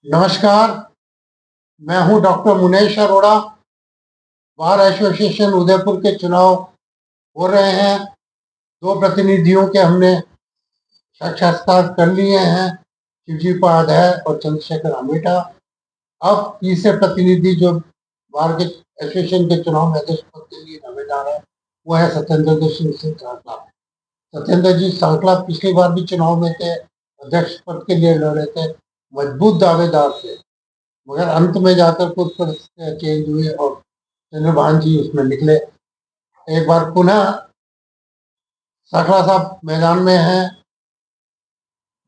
नमस्कार, मैं हूं doctor Munesh Arora. Bar association Udaipur के चुनाव हो रहे हैं। दो प्रतिनिधियों के हमने साक्षात्कार कर लिए हैं, शिवजी उपाध्याय और चंद्रशेखर अमेठा। अब तीसरे प्रतिनिधि जो बार के एसोसिएशन के चुनाव में अध्यक्ष पद के लिए दावेदार है, वो है सत्येंद्र सिंह सांकला। सत्येंद्र जी सांकला पिछली बार भी चुनाव में थे, अध्यक्ष पद के लिए लड़ रहे थे, मजबूत दावेदार थे, मगर अंत में जाकर कुछ परिस्थितियां चेंज हुई और चंद्रभान जी उसमें निकले। एक बार पुनः सांकला साहब मैदान में हैं,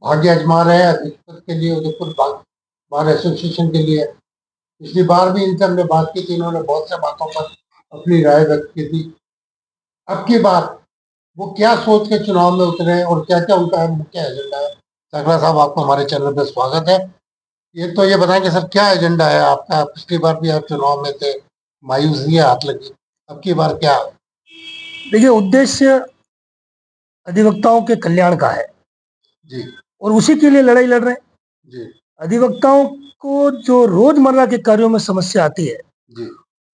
भाग्य आजमा रहे हैं अध्यक्ष पद के लिए उदयपुर बार एसोसिएशन के लिए। पिछली बार भी इनसे हमने बात की थी, इन्होंने बहुत से बातों पर अपनी राय व्यक्त की थी। अब की बार वो क्या सोच के चुनाव में उतरे और क्या क्या उनका मुख्य एजेंडा है। सांकला साहब, आपको हमारे चैनल पर स्वागत है। ये बताएं कि सर क्या एजेंडा है आपका। पिछली बार भी आप चुनाव में थे, मायूसी हाथ लगी, अब की बार क्या। देखिए, उद्देश्य अधिवक्ताओं के कल्याण का है जी और उसी के लिए लड़ाई लड़ रहे हैं। जी अधिवक्ताओं को जो रोजमर्रा के कार्यों में समस्या आती है, जी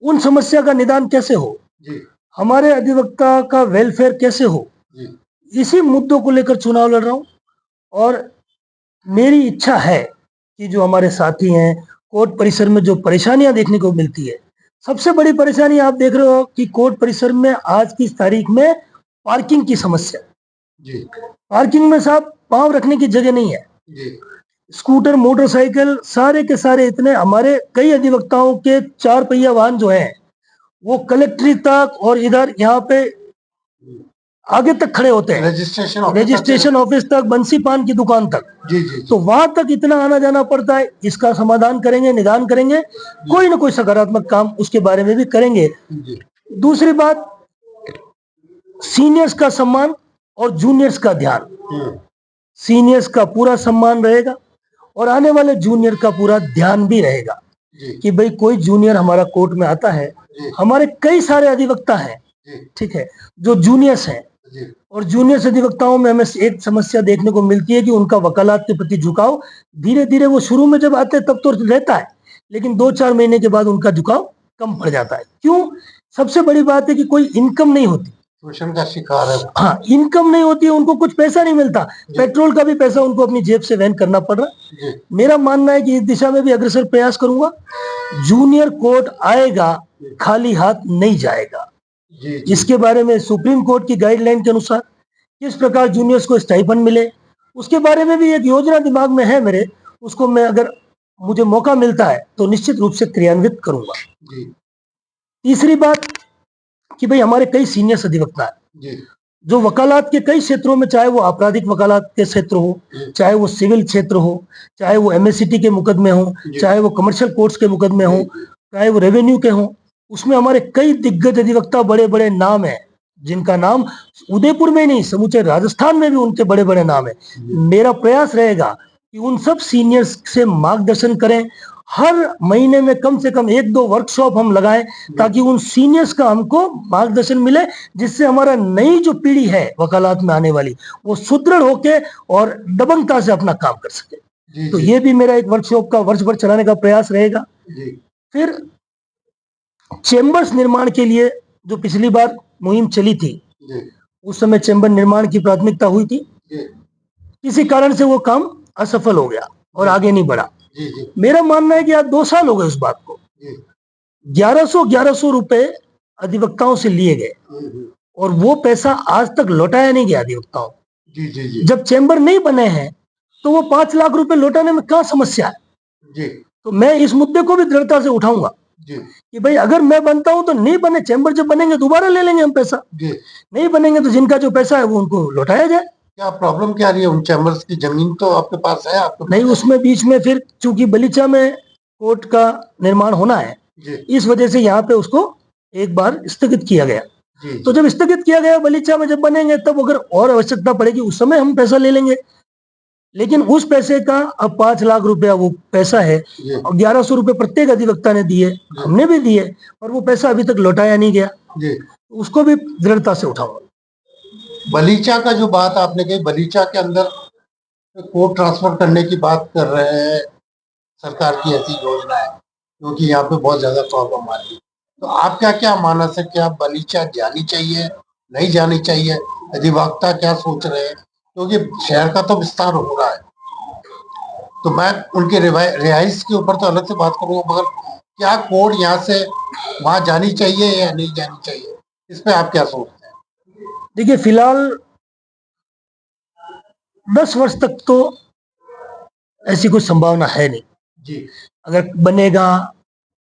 उन समस्या का निदान कैसे हो, जी हमारे अधिवक्ता का वेलफेयर कैसे हो, जी इसी मुद्दों को लेकर चुनाव लड़ रहा हूं। और मेरी इच्छा है कि जो हमारे साथी हैं, कोर्ट परिसर में जो परेशानियां देखने को मिलती है, सबसे बड़ी परेशानी आप देख रहे हो कि कोर्ट परिसर में आज की तारीख में पार्किंग की समस्या। जी पार्किंग में साहब पांव रखने की जगह नहीं है। जी स्कूटर, मोटरसाइकिल, सारे के सारे इतने, हमारे कई अधिवक्ताओं के 4 पहिया वाहन जो हैं वो कलेक्ट्री तक और इधर यहाँ पे आगे तक खड़े होते हैं, रजिस्ट्रेशन ऑफिस तक, बंसी पान की दुकान तक। जी तो वहां तक इतना आना जाना पड़ता है। इसका समाधान करेंगे, निदान करेंगे, कोई ना कोई सकारात्मक काम उसके बारे में भी करेंगे। दूसरी बात, सीनियर्स का सम्मान और जूनियर्स का ध्यान। सीनियर्स का पूरा सम्मान रहेगा और आने वाले जूनियर का पूरा ध्यान भी रहेगा कि भाई कोई जूनियर हमारा कोर्ट में आता है। हमारे कई सारे अधिवक्ता हैं, ठीक है, जो जूनियर्स हैं, और जूनियर्स अधिवक्ताओं में हमें एक समस्या देखने को मिलती है कि उनका वकालत के प्रति झुकाव धीरे धीरे, वो शुरू में जब आते हैं तब तो रहता है, लेकिन 2-4 महीने के बाद उनका झुकाव कम पड़ जाता है। क्यों? सबसे बड़ी बात है कि कोई इनकम नहीं होती, शोषण का शिकार है। हाँ, इनकम नहीं होती है, उनको कुछ पैसा नहीं मिलता, पेट्रोल का भी पैसा उनको अपनी जेब से वहन करना पड़ रहा है। मेरा मानना है कि इस दिशा में भी अग्रसर प्रयास करूंगा। जूनियर कोर्ट आएगा, खाली हाथ नहीं जाएगा। इसके बारे में सुप्रीम कोर्ट की गाइडलाइन के अनुसार किस प्रकार जूनियर्स को स्टाइपेंड मिले, उसके बारे में भी एक योजना दिमाग में है मेरे। उसको मैं, अगर मुझे मौका मिलता है तो निश्चित रूप से क्रियान्वित करूंगा। तीसरी बात कि भाई हमारे कई सीनियर्स अधिवक्ता हैं जो वकालत के कई क्षेत्रों में, चाहे वो आपराधिक वकालत के क्षेत्र हो, चाहे वो सिविल क्षेत्र हो, चाहे वो एमएससीटी के मुकदमे हो, चाहे वो कमर्शियल कोर्ट्स के मुकदमे हो, चाहे वो रेवेन्यू के हो, उसमें हमारे कई दिग्गज अधिवक्ता, बड़े बड़े नाम हैं, जिनका नाम उदयपुर में नहीं समूचे राजस्थान में भी उनके बड़े बड़े नाम है। मेरा प्रयास रहेगा कि उन सब सीनियर्स से मार्गदर्शन करें। हर महीने में कम से कम 1-2 वर्कशॉप हम लगाएं ताकि उन सीनियर्स का हमको मार्गदर्शन मिले, जिससे हमारा नई जो पीढ़ी है वकालत में आने वाली, वो सुदृढ़ होके और दबंगता से अपना काम कर सके। तो ये भी मेरा एक वर्कशॉप का वर्ष भर चलाने का प्रयास रहेगा। फिर चेंबर्स निर्माण के लिए जो पिछली बार मुहिम चली थी, उस समय चेंबर निर्माण की प्राथमिकता हुई थी, किसी कारण से वो काम असफल हो गया और आगे नहीं बढ़ा। मेरा मानना है कि आज 2 साल हो गए उस बात को। 1100 रुपए अधिवक्ताओं से लिए गए और वो पैसा आज तक लौटाया नहीं गया अधिवक्ताओं। जब चेंबर नहीं बने हैं तो वो 5 लाख रुपए लौटाने में क्या समस्या है। तो मैं इस मुद्दे को भी दृढ़ता से उठाऊंगा कि भाई अगर मैं बनता हूं तो नहीं बने, चेंबर जब बनेंगे दोबारा ले लेंगे हम पैसा, नहीं बनेंगे तो जिनका जो पैसा है वो उनको लौटाया जाए। क्या प्रॉब्लम क्या रही है उन चैम्बर्स की? जमीन तो आपके पास है, आपके नहीं, उसमें बीच में फिर चूंकि बलीचा में कोर्ट का निर्माण होना है, इस वजह से यहाँ पे उसको एक बार स्थगित किया गया। तो जब स्थगित किया गया, बलीचा में जब बनेंगे तब अगर और आवश्यकता पड़ेगी उस समय हम पैसा ले लेंगे। लेकिन उस पैसे का अब 5 लाख रुपया वो पैसा है और 1100 रुपए प्रत्येक अधिवक्ता ने दिए, हमने भी दिए, और वो पैसा अभी तक लौटाया नहीं गया। उसको भी दृढ़ता से उठाऊंगा। बलीचा का जो बात आपने कही, बलीचा के अंदर कोर्ट ट्रांसफर करने की बात कर रहे हैं, सरकार की ऐसी योजना है, क्योंकि यहाँ पे बहुत ज्यादा प्रॉब्लम आ रही है। तो आपका क्या मानस है, क्या बलीचा जानी चाहिए, नहीं जानी चाहिए? अधिवक्ता क्या सोच रहे हैं? क्योंकि शहर का तो विस्तार हो रहा है, तो मैं उनके रिहाइश के ऊपर तो अलग से बात करूंगा, मगर क्या कोर्ट यहाँ से वहां जानी चाहिए या नहीं जानी चाहिए, इस पे आप क्या सोचते हैं? देखिए, फिलहाल 10 वर्ष तक तो ऐसी कोई संभावना है नहीं। जी अगर बनेगा,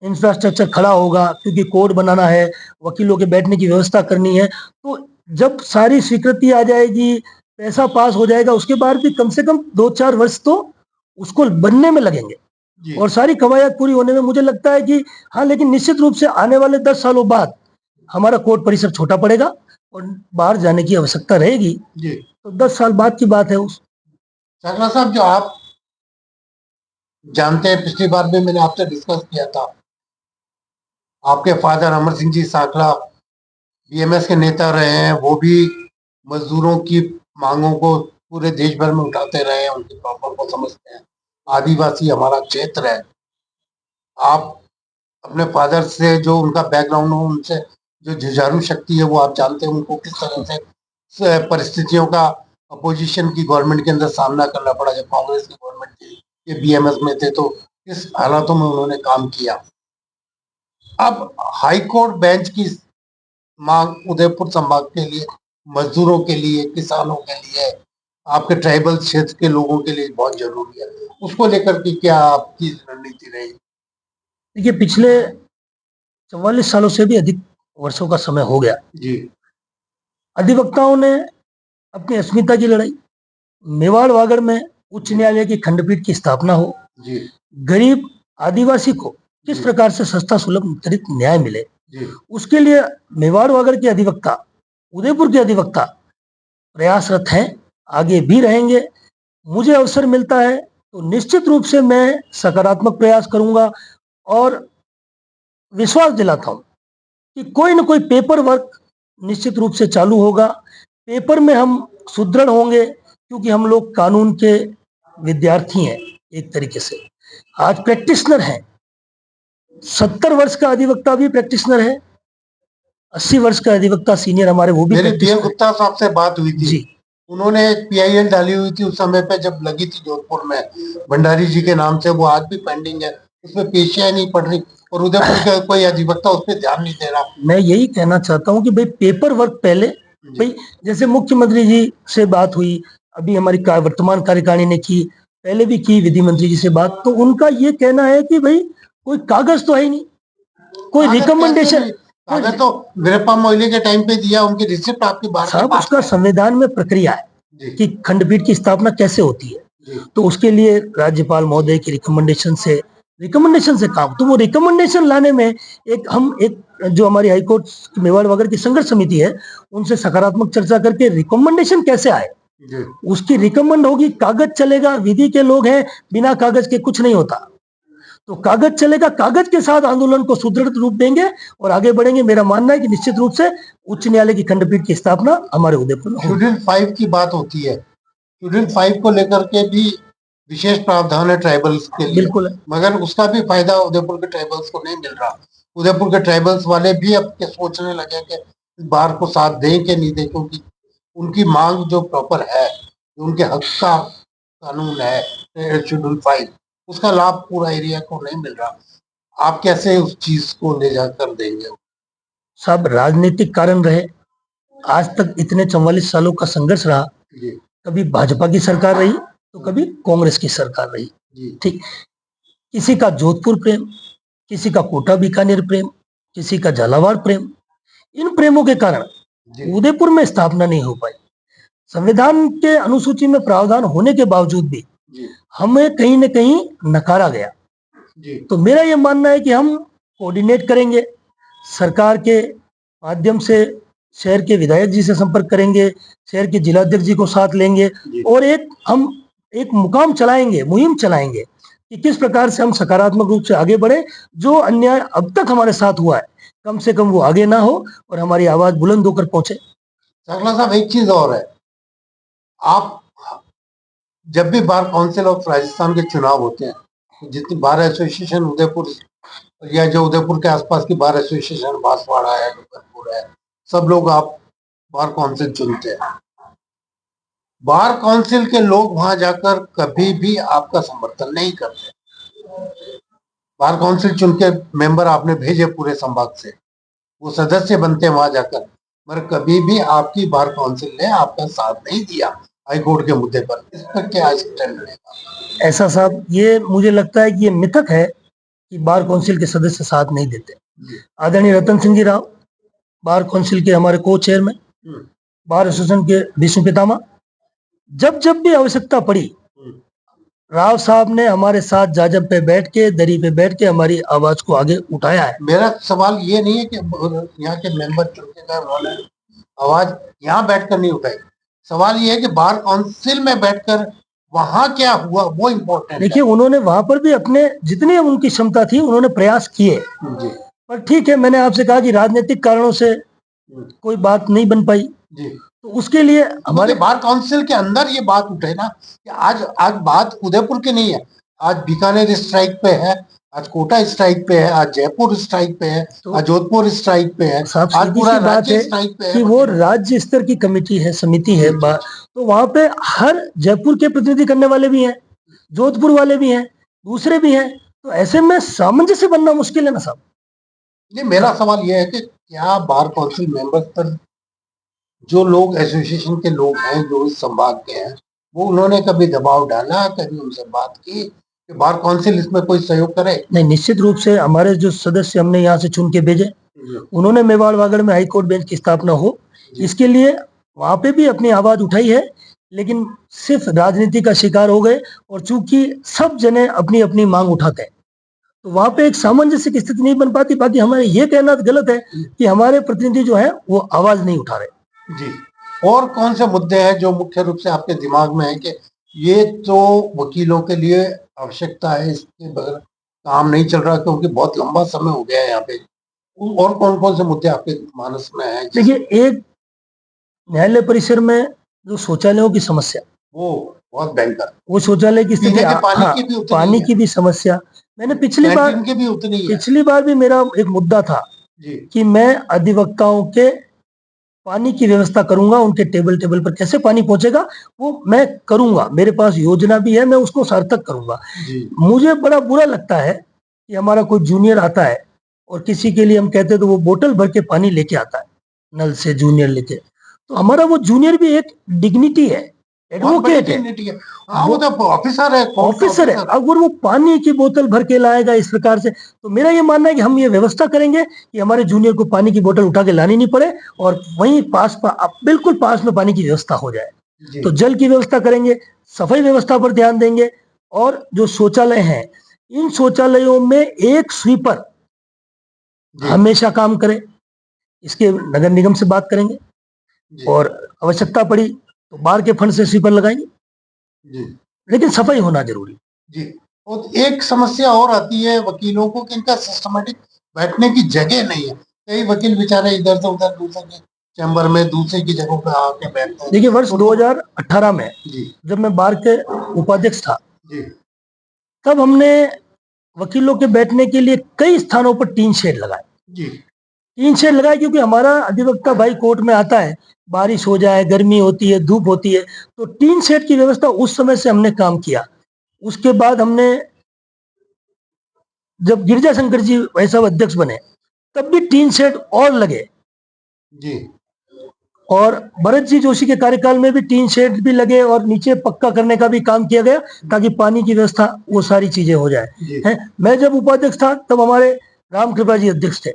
इंफ्रास्ट्रक्चर खड़ा होगा, क्योंकि कोर्ट बनाना है, वकीलों के बैठने की व्यवस्था करनी है, तो जब सारी स्वीकृति आ जाएगी, पैसा पास हो जाएगा, उसके बाद भी कम से कम 2-4 वर्ष तो उसको बनने में लगेंगे। जी और सारी कवायद पूरी होने में मुझे लगता है कि हाँ, लेकिन निश्चित रूप से आने वाले 10 सालों बाद हमारा कोर्ट परिसर छोटा पड़ेगा और बाहर जाने की आवश्यकता रहेगी। जी तो 10 साल बाद की बात है। उस सकला साहब, जो आप जानते हैं, पिछली बार भी मैंने आपसे डिस्कस किया था, आपके फादर अमर सिंह जी साकला बीएमएस के नेता रहे हैं, वो भी मजदूरों की मांगों को पूरे देश भर में उठाते रहे हैं, उनकी प्रॉब्लम को समझते हैं। आदिवासी हमारा क्षेत्र है। आप अपने फादर से जो उनका बैकग्राउंड हो, उनसे जो जुझारू शक्ति है, वो आप जानते हैं उनको किस तरह से परिस्थितियों का अपोजिशन की गवर्नमेंट के अंदर सामना करना पड़ा। जब कांग्रेस की गवर्नमेंट थी, ये बीएमएस में थे, तो इस हालातों में उन्होंने काम किया। अब हाई कोर्ट बेंच की मांग उदयपुर संभाग के लिए, मजदूरों के लिए, किसानों के लिए, आपके ट्राइबल क्षेत्र के लोगों के लिए बहुत जरूरी है। उसको लेकर के क्या आपकी रणनीति रही? देखिए, पिछले 44 सालों से भी अधिक वर्षों का समय हो गया। जी अधिवक्ताओं ने अपनी अस्मिता की लड़ाई, मेवाड़ वागड़ में उच्च न्यायालय की खंडपीठ की स्थापना हो, जी गरीब आदिवासी को किस जी प्रकार से सस्ता सुलभ त्वरित न्याय मिले, जी उसके लिए मेवाड़ वागड़ के अधिवक्ता, उदयपुर के अधिवक्ता प्रयासरत हैं, आगे भी रहेंगे। मुझे अवसर मिलता है तो निश्चित रूप से मैं सकारात्मक प्रयास करूंगा और विश्वास दिलाता हूं कि कोई न कोई पेपर वर्क निश्चित रूप से चालू होगा। पेपर में हम सुदृढ़ होंगे, क्योंकि हम लोग कानून के विद्यार्थी हैं एक तरीके से। आज प्रैक्टिशनर हैं, 70 वर्ष का अधिवक्ता भी प्रैक्टिशनर है, 80 वर्ष का अधिवक्ता सीनियर हमारे, वो भी मेरी पीएल प्रैक्टिशनर है। गुप्ता साहब से बात हुई थी, जी, उन्होंने एक पीआईएल डाली हुई थी उस समय पे जब लगी थी जोधपुर में, भंडारी जी के नाम से, वो आज भी पेंडिंग है, उसमें पेशियां नहीं पड़ रही, और उदयपुर का कोई अधिवक्ता उस पर ध्यान नहीं दे रहा। मैं यही कहना चाहता हूं कि भाई पेपर वर्क पहले, जी भाई जैसे मुख्यमंत्री जी से बात हुई, अभी हमारी वर्तमान कार्यकारिणी ने की, पहले भी की विधि मंत्री जी से बात, तो उनका ये कहना है कि भाई कोई कागज तो है ही नहीं, कोई कागज कैसे रिकमेंडेशन। नहीं? कागज तो वीरप्पा मोइली के टाइम पे दिया, उनकी रिसिप्ट आपकी बाहर के साहब, पास उसका है। संविधान में प्रक्रिया है जी कि खंडपीठ की स्थापना कैसे होती है, जी तो उसके लिए राज्यपाल महोदय की रिकमेंडेशन से काम, तो वो रिकमेंडेशन लाने में एक जो हमारी हाईकोर्ट मेवाड़ वगैरह की संघर्ष समिति है, उनसे सकारात्मक चर्चा करके रिकमेंडेशन कैसे आए, जी उसकी रिकमेंड होगी, कागज चलेगा, विधि के लोग हैं, बिना कागज के कुछ नहीं होता, तो कागज चलेगा, कागज के साथ आंदोलन को सुदृढ़ रूप देंगे और आगे बढ़ेंगे। मेरा मानना है कि निश्चित रूप से उच्च न्यायालय की खंडपीठ की स्थापना हमारे उदयपुर में होगी। शेड्यूल 5 की बात होती है, शेड्यूल 5 को लेकर के भी विशेष प्रावधान है ट्राइबल्स के लिए, बिल्कुल है। मगर उसका भी फायदा उदयपुर के ट्राइबल्स को नहीं मिल रहा। उदयपुर के ट्राइबल्स वाले भी अब के सोचने लगे कि इस बार को साथ दें कि नहीं दें, क्योंकि उनकी मांग जो प्रॉपर है, जो उनके हक का कानून है शेड्यूल 5, उसका लाभ पूरा एरिया को नहीं मिल रहा। आप कैसे उस चीज को ले जाकर देंगे? सब राजनीतिक कारण रहे, आज तक इतने 44 सालों का संघर्ष रहा, जी कभी भाजपा की सरकार रही तो कभी कांग्रेस की सरकार रही। जी ठीक, किसी का जोधपुर प्रेम, किसी का कोटा बीकानेर प्रेम, किसी का झालावाड़ प्रेम, इन प्रेमों के कारण जी उदयपुर में स्थापना नहीं हो पाई। संविधान के अनुसूची में प्रावधान होने के बावजूद भी जी हमें कहीं न कहीं नकारा गया। जी तो मेरा यह मानना है कि हम कोऑर्डिनेट करेंगे, सरकार के माध्यम से शहर के विधायक जी से संपर्क करेंगे, शहर के जिलाध्यक्ष जी को साथ लेंगे जी और हम एक मुकाम चलाएंगे, मुहिम चलाएंगे कि किस प्रकार से हम सकारात्मक रूप से आगे बढ़े। जो अन्याय अब तक हमारे साथ हुआ है, कम से कम वो आगे ना हो और हमारी आवाज बुलंद होकर पहुंचे। सकला साहब, एक चीज और है, आप जब भी बार काउंसिल ऑफ राजस्थान के चुनाव होते हैं, जितनी बार एसोसिएशन उदयपुर या जो उदयपुर के आसपास की बार एसोसिएशन, बांसवाड़ा है, डूंगरपुर है, सब लोग आप बार काउंसिल चुनते हैं। बार काउंसिल के लोग वहां जाकर कभी भी आपका समर्थन नहीं करते। बार काउंसिल चुन के मेंबर आपने भेजे पूरे संभाग से, वो सदस्य बनते हैं वहां जाकर, मगर कभी भी आपकी बार काउंसिल ने आपका साथ नहीं दिया हाई कोर्ट के मुद्दे पर। इस पर क्या स्टैंड रहेगा? ऐसा साहब, ये मुझे लगता है कि ये मिथक है कि बार काउंसिल के सदस्य साथ नहीं देते। आदरणीय रतन सिंह जी राव, बार काउंसिल के हमारे को चेयरमैन, बार एसोसिएशन के विष्णु पितामह, जब जब भी आवश्यकता पड़ी, राव साहब ने हमारे साथ जाजब पे बैठ के, दरी पे बैठ के हमारी आवाज को आगे उठाया है। मेरा सवाल ये नहीं है कि यहाँ के मेंबर चुन के गए, उन्होंने आवाज यहाँ बैठकर नहीं उठाई। सवाल ये है कि बार काउंसिल में बैठकर वहां क्या हुआ, वो इम्पोर्टेंट। देखिए, उन्होंने वहां पर भी अपने जितनी उनकी क्षमता थी उन्होंने प्रयास किए, पर ठीक है, मैंने आपसे कहा कि राजनीतिक कारणों से कोई बात नहीं बन पाई जी। तो उसके लिए हमारे बार काउंसिल के अंदर ये बात उठे ना कि आज बात उदयपुर की नहीं है, आज बीकानेर स्ट्राइक पे है, आज कोटा स्ट्राइक पे है, आज जयपुर स्ट्राइक पे है, आज जोधपुर स्ट्राइक पे है, आज पूरा राज्य स्ट्राइक पे है कि वो राज्य स्तर की कमेटी है, समिति है, तो वहां पे हर जयपुर के प्रतिनिधि करने वाले भी हैं, जोधपुर वाले भी हैं, दूसरे भी हैं, तो ऐसे में सामंजस्य बनना मुश्किल है ना साहब। नहीं, मेरा सवाल यह है कि क्या बार काउंसिल मेंबर्स पर जो लोग एसोसिएशन के लोग हैं, जो इस संभाग के हैं, वो उन्होंने कभी दबाव डाला, कभी उनसे बात की कि बार काउंसिल इसमें कोई सहयोग करे? नहीं, निश्चित रूप से हमारे जो सदस्य हमने यहाँ से चुन के भेजे, उन्होंने मेवाड़ वागड़ में हाईकोर्ट बेंच की स्थापना हो, इसके लिए वहां पे भी अपनी आवाज उठाई है, लेकिन सिर्फ राजनीति का शिकार हो गए, और चूंकि सब जने अपनी अपनी मांग उठाते हैं तो वहां पे एक सामंजस्य की स्थिति नहीं बन पाती। बाकी हमारे ये कहना गलत है कि हमारे प्रतिनिधि जो है वो आवाज नहीं उठा रहे। जी। और कौन से मुद्दे हैं जो मुख्य रूप से आपके दिमाग में है कि ये तो वकीलों के लिए आवश्यकता है, इसके बगैर काम नहीं चल रहा, क्योंकि बहुत लंबा समय हो गया है यहाँ पे? और कौन कौन से मुद्दे आपके मानस में है? देखिए, एक न्यायालय परिसर में जो शौचालयों की समस्या, वो बहुत भयंकर, वो शौचालय की स्थिति, पानी की भी समस्या, मैंने पिछली बार भी मेरा एक मुद्दा था कि मैं अधिवक्ताओं के पानी की व्यवस्था करूंगा, उनके टेबल पर कैसे पानी पहुंचेगा वो मैं करूंगा, मेरे पास योजना भी है, मैं उसको सार्थक करूंगा। मुझे बड़ा बुरा लगता है कि हमारा कोई जूनियर आता है और किसी के लिए हम कहते हैं तो वो बोतल भर के पानी लेके आता है नल से, जूनियर लेके, तो हमारा वो जूनियर भी एक डिग्निटी है, एडवोकेट है, वो तो ऑफिसर है। अगर वो पानी की बोतल भर के लाएगा इस प्रकार से, तो मेरा ये मानना है कि हम ये व्यवस्था करेंगे कि हमारे जूनियर को पानी की बोतल उठा के लानी नहीं पड़े और वहीं बिल्कुल पास में पानी की व्यवस्था हो जाए। तो जल की व्यवस्था करेंगे, सफाई व्यवस्था पर ध्यान देंगे, और जो शौचालय हैं, इन शौचालयों में एक स्वीपर हमेशा काम करे, इसके नगर निगम से बात करेंगे, और आवश्यकता पड़ी तो बाहर के फंड से स्वीपर लगाएंगे जी। लेकिन सफाई होना जरूरी जी। और एक समस्या और आती है वकीलों को कि इनका सिस्टमेटिक बैठने की जगह नहीं है। कई वकील बेचारे इधर से उधर दूसरे के चैम्बर में, दूसरे की जगह पे आके बैठते हैं। देखिए, वर्ष 2018 में जब मैं बार के उपाध्यक्ष था जी, तब हमने वकीलों के बैठने के लिए कई स्थानों पर टीन शेड लगाए जी। टीन शेड लगाए क्योंकि हमारा अधिवक्ता भाई कोर्ट में आता है, बारिश हो जाए, गर्मी होती है, धूप होती है, तो टीन शेड की व्यवस्था उस समय से हमने काम किया। उसके बाद हमने जब गिरिजा शंकर जी भाई साहब अध्यक्ष बने तब भी टीन शेड और लगे जी, और भरत जी जोशी के कार्यकाल में भी टीन शेड भी लगे और नीचे पक्का करने का भी काम किया गया ताकि पानी की व्यवस्था, वो सारी चीजें हो जाए हैं। मैं जब उपाध्यक्ष था तब हमारे रामकृपा जी अध्यक्ष थे,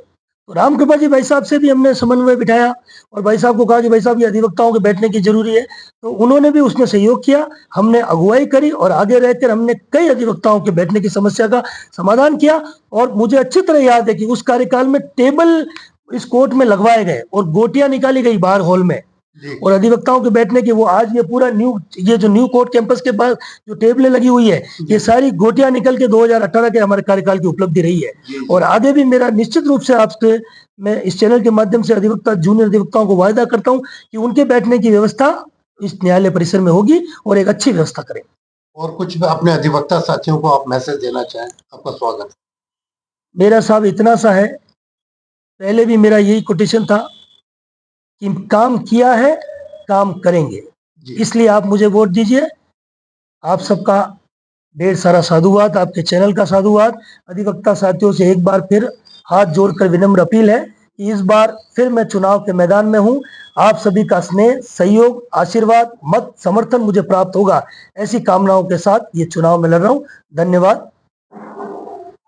तो रामकृपा जी भाई साहब से भी हमने समन्वय बिठाया और भाई साहब को कहा कि भाई साहब ये अधिवक्ताओं के बैठने की जरूरी है, तो उन्होंने भी उसमें सहयोग किया, हमने अगुवाई करी और आगे रहकर हमने कई अधिवक्ताओं के बैठने की समस्या का समाधान किया। और मुझे अच्छी तरह याद है कि उस कार्यकाल में टेबल इस कोर्ट में लगवाए गए और गोटियां निकाली गई बाहर हॉल में, और अधिवक्ताओं के बैठने की वो आज ये पूरा ये जो न्यू कोर्ट कैंपस के पास जो टेबलें लगी हुई है, ये सारी गोटियां निकल के 2018 के हमारे कार्यकाल की उपलब्धि रही है। और आगे भी मेरा निश्चित रूप से आपसे मैं इस चैनल के माध्यम से अधिवक्ता, जूनियर अधिवक्ताओं को वायदा करता हूं कि उनके बैठने की व्यवस्था इस न्यायालय परिसर में होगी और एक अच्छी व्यवस्था करें। और कुछ अपने अधिवक्ता साथियों को आप मैसेज देना चाहें, आपका स्वागत है। मेरा साहब इतना सा है, पहले भी मेरा यही कोटेशन था कि काम किया है, काम करेंगे, जी इसलिए आप मुझे वोट दीजिए। आप सबका ढेर सारा साधुवाद, आपके चैनल का साधुवाद। अधिवक्ता साथियों से एक बार फिर हाथ जोड़कर विनम्र अपील है कि इस बार फिर मैं चुनाव के मैदान में हूं। आप सभी का स्नेह, सहयोग, आशीर्वाद, मत, समर्थन मुझे प्राप्त होगा, ऐसी कामनाओं के साथ ये चुनाव में लड़ रहा हूं। धन्यवाद।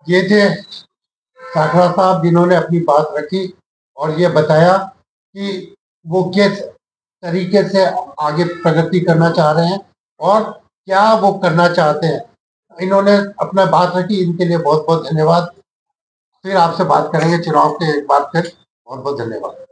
ये थे साखरा साहब जिन्होंने अपनी बात रखी और ये बताया कि वो किस तरीके से आगे प्रगति करना चाह रहे हैं और क्या वो करना चाहते हैं। इन्होंने अपना बात रखी, इनके लिए बहुत बहुत धन्यवाद। फिर आपसे बात करेंगे चुनाव के एक बार फिर। बहुत बहुत धन्यवाद।